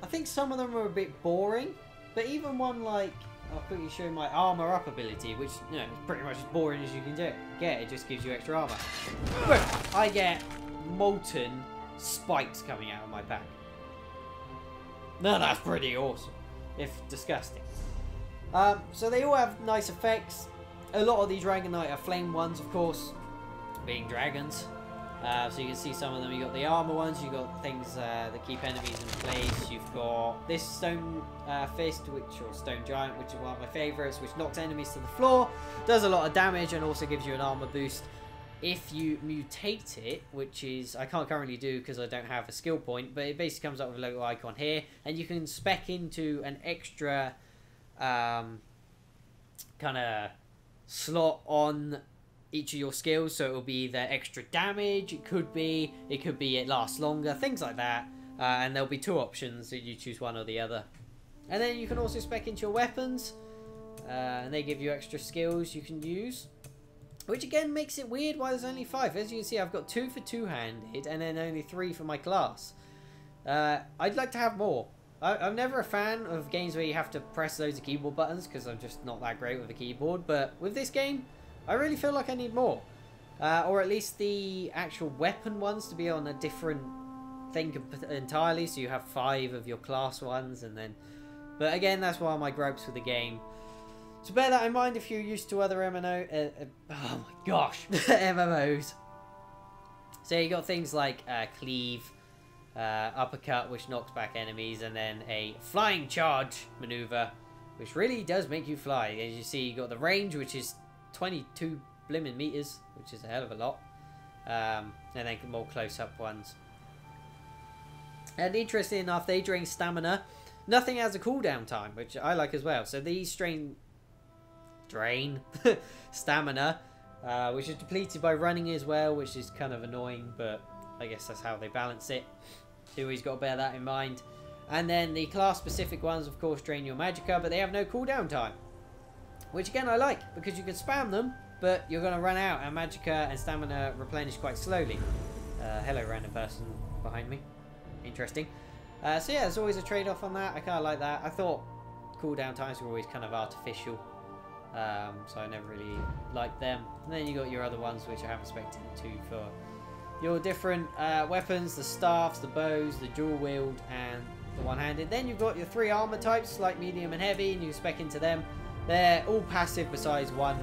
I think some of them are a bit boring, but even one like, I'll quickly show you my armor up ability, which, you know, is pretty much as boring as you can get. It just gives you extra armor. Boom! I get molten spikes coming out of my back. Now that's pretty awesome, if disgusting. So they all have nice effects. A lot of these Dragon Knight are flame ones, of course, being dragons. So you can see some of them. You got the armor ones. You got things that keep enemies in place. You've got this stone fist, or stone giant, which is one of my favorites, which knocks enemies to the floor, does a lot of damage, and also gives you an armor boost. If you mutate it, which is I can't currently do because I don't have a skill point, but it basically comes up with a little icon here, and you can spec into an extra kind of slot on each of your skills, so it will be the extra damage. It could be it lasts longer, things like that. And there'll be 2 options, so you choose one or the other. And then you can also spec into your weapons, and they give you extra skills you can use. Which again makes it weird why there's only 5. As you can see, I've got 2 for two-handed and then only 3 for my class. I'd like to have more. I'm never a fan of games where you have to press loads of keyboard buttons because I'm just not that great with a keyboard. But with this game, I really feel like I need more. Or at least the actual weapon ones to be on a different thing entirely. So you have 5 of your class ones and then... But again, that's one of my gripes with the game. So bear that in mind if you're used to other MMO, oh my gosh, MMOs. So you got things like cleave, uppercut, which knocks back enemies, and then a flying charge maneuver, which really does make you fly. As you see, you got the range, which is 22 blimmin' meters, which is a hell of a lot. And then more close-up ones. And interesting enough, they drain stamina. Nothing has a cooldown time, which I like as well. So these drain stamina, which is depleted by running as well, which is kind of annoying, but I guess that's how they balance it. So you always got to bear that in mind. And then the class specific ones, of course, drain your magicka, but they have no cooldown time, which again I like because you can spam them, but you're going to run out, and magicka and stamina replenish quite slowly. Hello, random person behind me. Interesting. So yeah, there's always a trade-off on that. I kind of like that. I thought cooldown times were always kind of artificial. So I never really liked them. And then you got your other ones, which I haven't spec'd into for your different weapons, the staffs, the bows, the dual wield, and the one-handed. Then you've got your 3 armor types, light, medium, and heavy, and you can spec into them. They're all passive besides one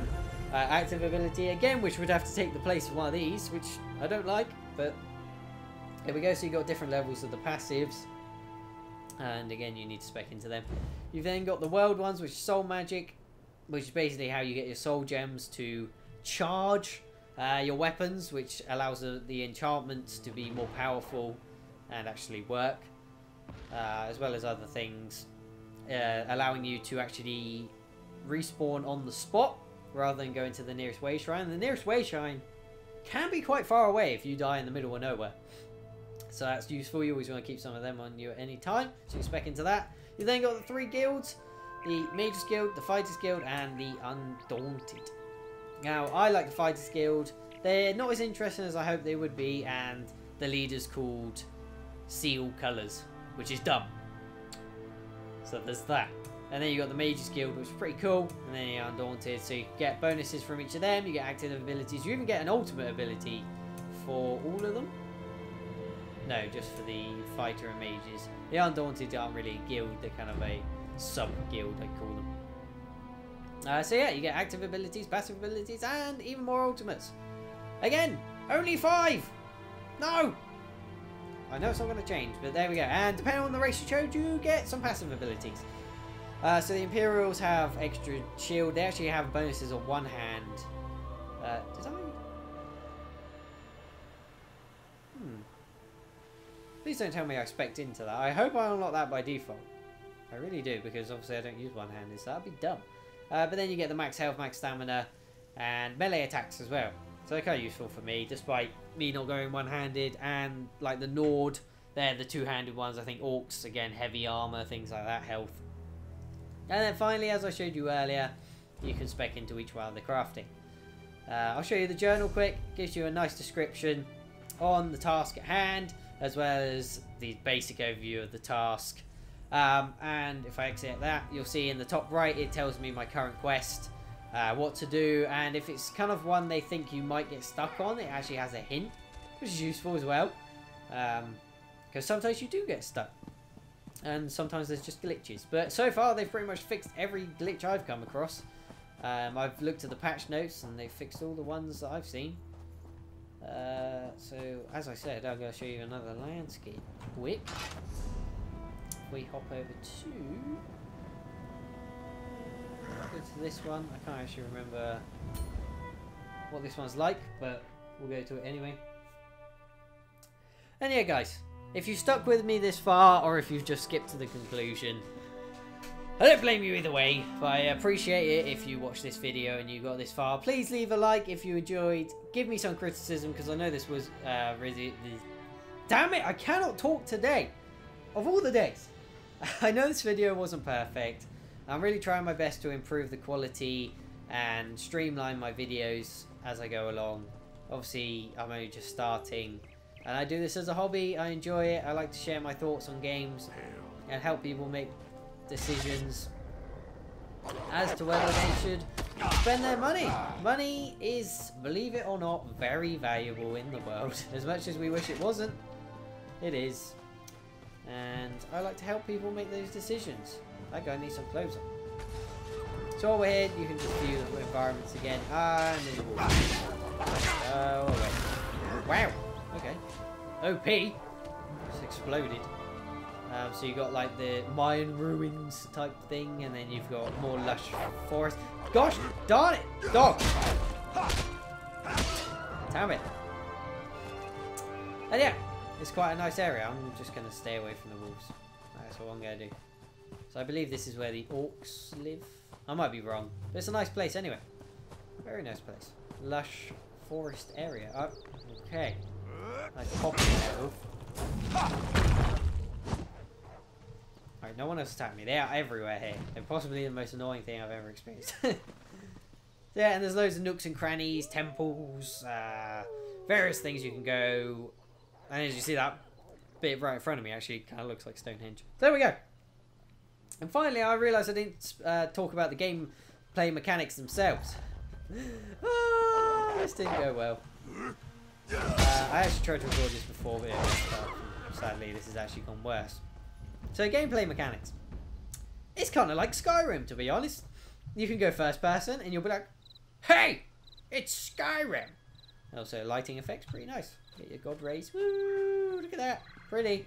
active ability, again, which would have to take the place of one of these, which I don't like, but there we go. So you've got different levels of the passives. And again, you need to spec into them. You've then got the world ones, which is soul magic, which is basically how you get your soul gems to charge your weapons, which allows the enchantments to be more powerful and actually work. as well as other things, allowing you to actually respawn on the spot rather than going to the nearest way shrine. The nearest way shrine can be quite far away if you die in the middle of nowhere. So that's useful. You always want to keep some of them on you at any time. So you spec into that. You then got the 3 guilds. The Mages Guild, the Fighters Guild, and the Undaunted. Now, I like the Fighters Guild. They're not as interesting as I hoped they would be, and the leader's called Seal Colours, which is dumb. So there's that. And then you got the Mages Guild, which is pretty cool. And then you're Undaunted, so you get bonuses from each of them. You get active abilities. You even get an ultimate ability for all of them. No, just for the Fighter and Mages. The Undaunted aren't really a guild. They're kind of a sub-guild, I call them. So yeah, you get active abilities, passive abilities, and even more ultimates. Again, only 5! No! I know it's not going to change, but there we go. And depending on the race you chose, you get some passive abilities. So the Imperials have extra shield. They actually have bonuses on one hand. Did I? Please don't tell me I spec'd into that. I hope I unlock that by default. I really do, because obviously I don't use one-handed, so that'd be dumb. But then you get the max health, max stamina, and melee attacks as well. So they're kind of useful for me, despite me not going one-handed. And like the Nord, they're the two-handed ones. I think Orcs, again, heavy armor, things like that, health. And then finally, as I showed you earlier, you can spec into each one of the crafting. I'll show you the journal quick. Gives you a nice description on the task at hand, as well as the basic overview of the task. And if I exit that, you'll see in the top right, it tells me my current quest, what to do, and if it's kind of one they think you might get stuck on, it actually has a hint, which is useful as well, because sometimes you do get stuck, and sometimes there's just glitches. But so far, they've pretty much fixed every glitch I've come across. I've looked at the patch notes, and they've fixed all the ones that I've seen. So, as I said, I'm going to show you another landscape quick. We hop over to... Go to this one. I can't actually remember what this one's like, but we'll go to it anyway. And yeah, guys, if you stuck with me this far, or if you've just skipped to the conclusion, I don't blame you either way, but I appreciate it if you watched this video and you got this far. Please leave a like if you enjoyed. Give me some criticism, because I know this was really... Damn it, I cannot talk today. Of all the days. I know this video wasn't perfect. I'm really trying my best to improve the quality and streamline my videos as I go along. Obviously, I'm only just starting, and I do this as a hobby. I enjoy it. I like to share my thoughts on games and help people make decisions as to whether they should spend their money. Money is, believe it or not, very valuable in the world. As much as we wish it wasn't, it is. And I like to help people make those decisions. That guy needs some clothes on. So while we're here, you can just view the environments again. And there's a wall. Oh, wait. Wow. Okay. OP. Just exploded. So you got like the Mayan ruins type thing, and then you've got more lush forest. Gosh darn it! Dog! Damn it. And yeah. It's quite a nice area. I'm just going to stay away from the wolves. That's what I'm going to do. So I believe this is where the orcs live. I might be wrong. But it's a nice place anyway. Very nice place. Lush forest area. Oh, okay. Nice popping there, wolf. Alright, no one else attacked me. They are everywhere here. They're possibly the most annoying thing I've ever experienced. Yeah, and there's loads of nooks and crannies, temples, various things you can go. And as you see, that bit right in front of me actually kind of looks like Stonehenge. There we go. And finally, I realised I didn't talk about the gameplay mechanics themselves. This didn't go well. I actually tried to record this before, but sadly, this has actually gone worse. So, gameplay mechanics. It's kind of like Skyrim, to be honest. You can go first person, and you'll be like, "Hey, it's Skyrim." Also, lighting effects, pretty nice. Get your god rays. Woo! Look at that. Pretty.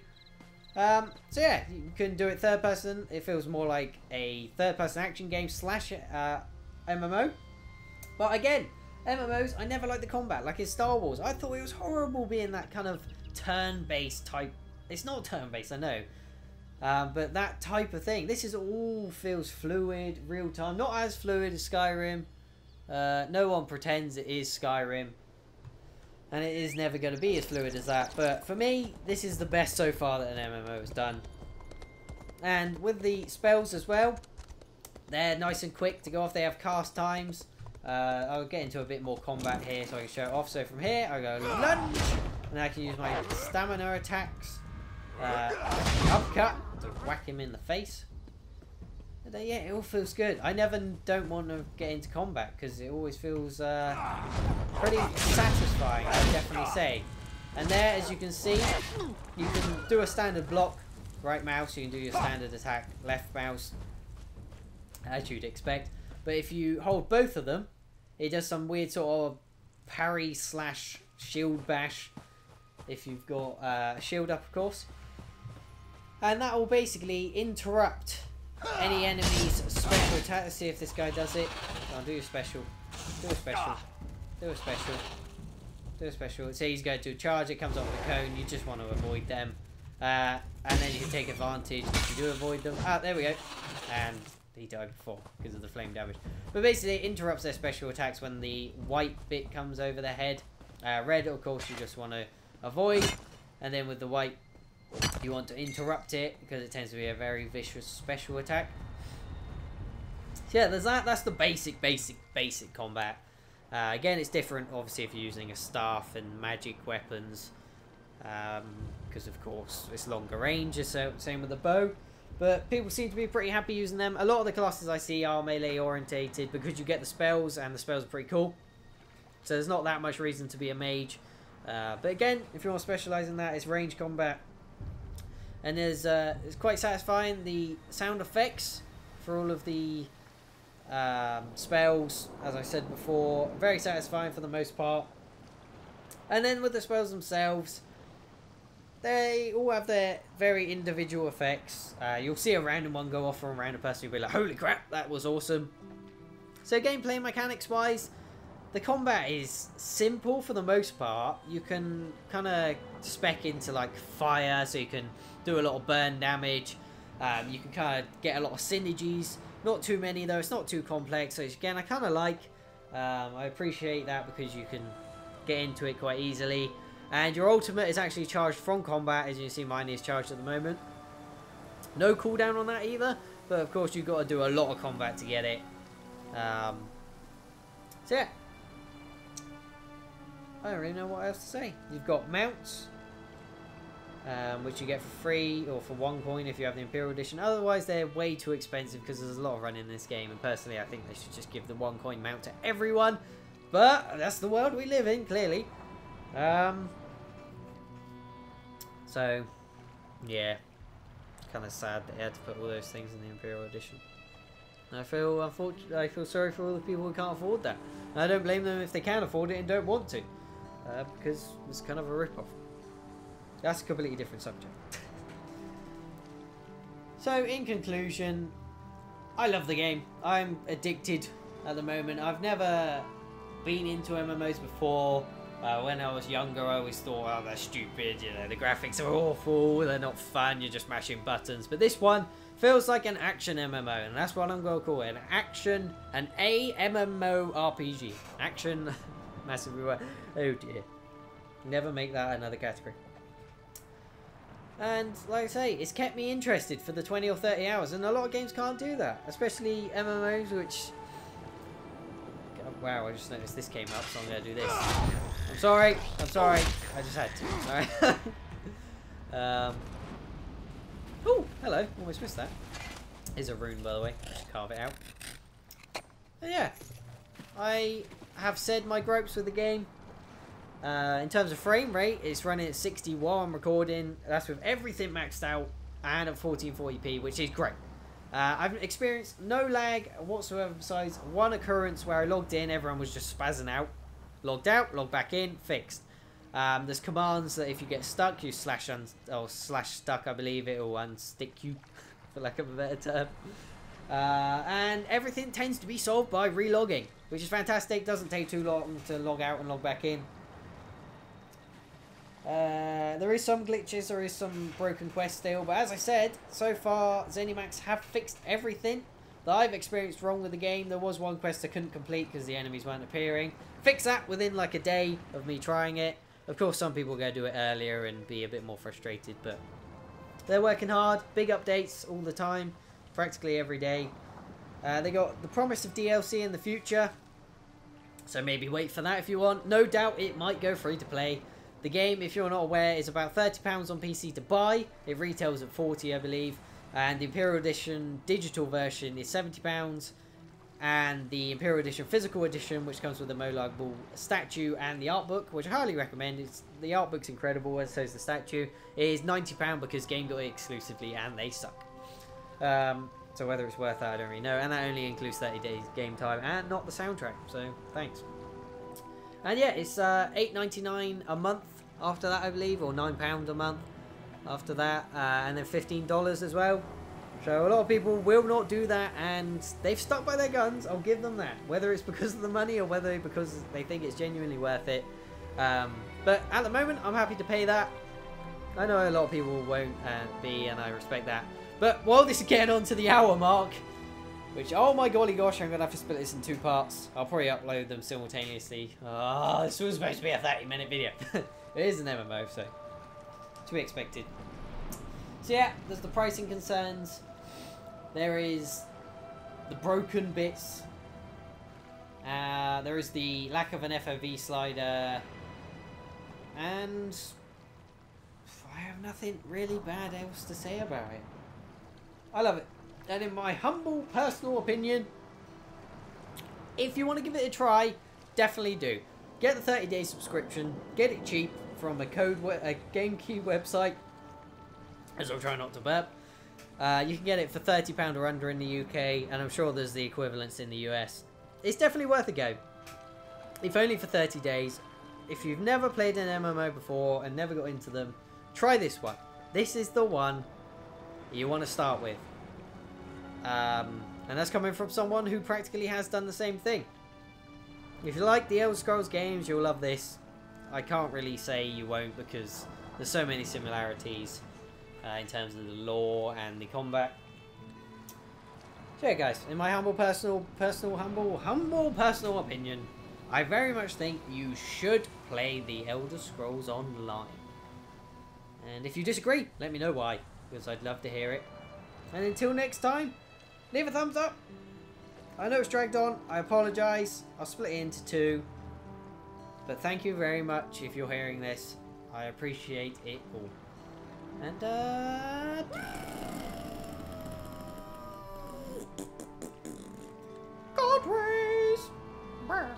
So yeah, you can do it third person. It feels more like a third person action game slash MMO. But again, MMOs, I never liked the combat. Like in Star Wars, I thought it was horrible being that kind of turn-based type. It's not turn-based, I know. But that type of thing, this is all feels fluid, real time, not as fluid as Skyrim. No one pretends it is Skyrim, and it is never going to be as fluid as that. But for me, this is the best so far that an MMO has done. And with the spells as well, they're nice and quick to go off. They have cast times. I'll get into a bit more combat here so I can show it off. So from here, I go lunge, and I can use my stamina attacks. Uppercut to whack him in the face. But yeah, it all feels good. I never don't want to get into combat because it always feels pretty satisfying, I would definitely say. And there, as you can see, you can do a standard block. Right mouse, you can do your standard attack. Left mouse, as you'd expect. But if you hold both of them, it does some weird sort of parry slash shield bash. If you've got a shield up, of course. And that will basically interrupt any enemy's special attack. Let's see if this guy does it. Go on, do your special. Do a special. Do a special. Do a special. So he's going to charge. It comes off the cone. You just want to avoid them. And then you can take advantage if you do avoid them. Ah, there we go. And he died before because of the flame damage. But basically, it interrupts their special attacks when the white bit comes over their head. Red, of course, you just want to avoid. And then with the white, you want to interrupt it because it tends to be a very vicious special attack. So yeah, there's that. That's the basic combat. Again, it's different, obviously, if you're using a staff and magic weapons. Because, of course, it's longer range. So same with the bow. But people seem to be pretty happy using them. A lot of the classes I see are melee orientated because you get the spells, and the spells are pretty cool. So there's not that much reason to be a mage. But again, if you want to specialise in that, it's range combat. And it's quite satisfying. The sound effects for all of the spells, as I said before, very satisfying for the most part. And then with the spells themselves, they all have their very individual effects. You'll see a random one go off from a random person. You'll be like, holy crap, that was awesome. So gameplay mechanics wise, the combat is simple for the most part. You can kind of spec into like fire, so you can do a lot of burn damage. You can kind of get a lot of synergies. Not too many though, it's not too complex. So again, I kind of like, I appreciate that because you can get into it quite easily. And your ultimate is actually charged from combat. As you can see, mine is charged at the moment. No cooldown on that either. But of course, you've got to do a lot of combat to get it. So yeah. I don't really know what else to say. You've got mounts. Which you get for free or for 1 coin if you have the Imperial Edition. Otherwise, they're way too expensive because there's a lot of running in this game. And personally, I think they should just give the 1 coin mount to everyone. But that's the world we live in, clearly. So, yeah, kind of sad that they had to put all those things in the Imperial Edition. And I feel sorry for all the people who can't afford that. And I don't blame them if they can afford it and don't want to, because it's kind of a rip-off. That's a completely different subject. So, in conclusion, I love the game. I'm addicted at the moment. I've never been into MMOs before. When I was younger, I always thought, oh, they're stupid, you know, the graphics are awful, they're not fun, you're just mashing buttons. But this one feels like an action MMO, and that's what I'm going to call it. An MMO RPG. Action, massively word. Oh dear. Never make that another category. And, like I say, it's kept me interested for the 20 or 30 hours, and a lot of games can't do that. Especially MMOs, which... Wow, I just noticed this came up, so I'm going to do this. I'm sorry. I just had to. Alright. Oh, hello. Almost missed that. Here's a rune, by the way. Just carve it out. But yeah. I have said my gripes with the game. In terms of frame rate, it's running at 60 while I'm recording. That's with everything maxed out and at 1440p, which is great. I've experienced no lag whatsoever besides one occurrence where I logged in, everyone was just spazzing out. Logged out, logged back in, fixed. There's commands that if you get stuck, you slash stuck, I believe it will unstick you, for lack of a better term. And everything tends to be solved by relogging, which is fantastic. Doesn't take too long to log out and log back in. There is some glitches, there is some broken quests still, but as I said, so far ZeniMax have fixed everything that I've experienced wrong with the game. There was one quest I couldn't complete because the enemies weren't appearing. Fix that within like a day of me trying it. Of course, some people go do it earlier and be a bit more frustrated, but they're working hard. Big updates all the time, practically every day. They got the promise of DLC in the future, so maybe wait for that if you want. No doubt it might go free to play. The game, if you're not aware, is about £30 on PC to buy. It retails at £40, I believe. And the Imperial Edition digital version is £70. And the Imperial Edition physical edition, which comes with the Molag Bal statue and the art book, which I highly recommend. The art book's incredible, as so is the statue. It is £90 because Game got it exclusively and they suck. So whether it's worth that, I don't really know. And that only includes 30 days game time and not the soundtrack. So thanks. And yeah, it's $8.99 a month after that, I believe, or £9 a month after that, and then $15 as well. So a lot of people will not do that, and they've stuck by their guns. I'll give them that, whether it's because of the money or whether because they think it's genuinely worth it. But at the moment, I'm happy to pay that. I know a lot of people won't be, and I respect that. But while this is getting on to the hour mark, which, oh my golly gosh, I'm going to have to split this in 2 parts. I'll probably upload them simultaneously. Oh, this was supposed to be a 30-minute video. It is an MMO, so to be expected. So yeah, there's the pricing concerns. There is the broken bits. There is the lack of an FOV slider. And I have nothing really bad else to say about it. I love it. And in my humble personal opinion, if you want to give it a try, definitely do. Get the 30-day subscription. Get it cheap from a GameCube website, as I'll try not to burp. You can get it for £30 or under in the UK, and I'm sure there's the equivalents in the US. It's definitely worth a go. If only for 30 days. If you've never played an MMO before and never got into them, try this one. This is the one you want to start with. And that's coming from someone who practically has done the same thing. If you like the Elder Scrolls games, you'll love this. I can't really say you won't because there's so many similarities in terms of the lore and the combat. So yeah, guys, in my humble personal opinion, I very much think you should play the Elder Scrolls Online. And if you disagree, let me know why, because I'd love to hear it. And until next time, leave a thumbs up. I know it's dragged on. I apologise. I'll split it into 2. But thank you very much if you're hearing this. I appreciate it all. And,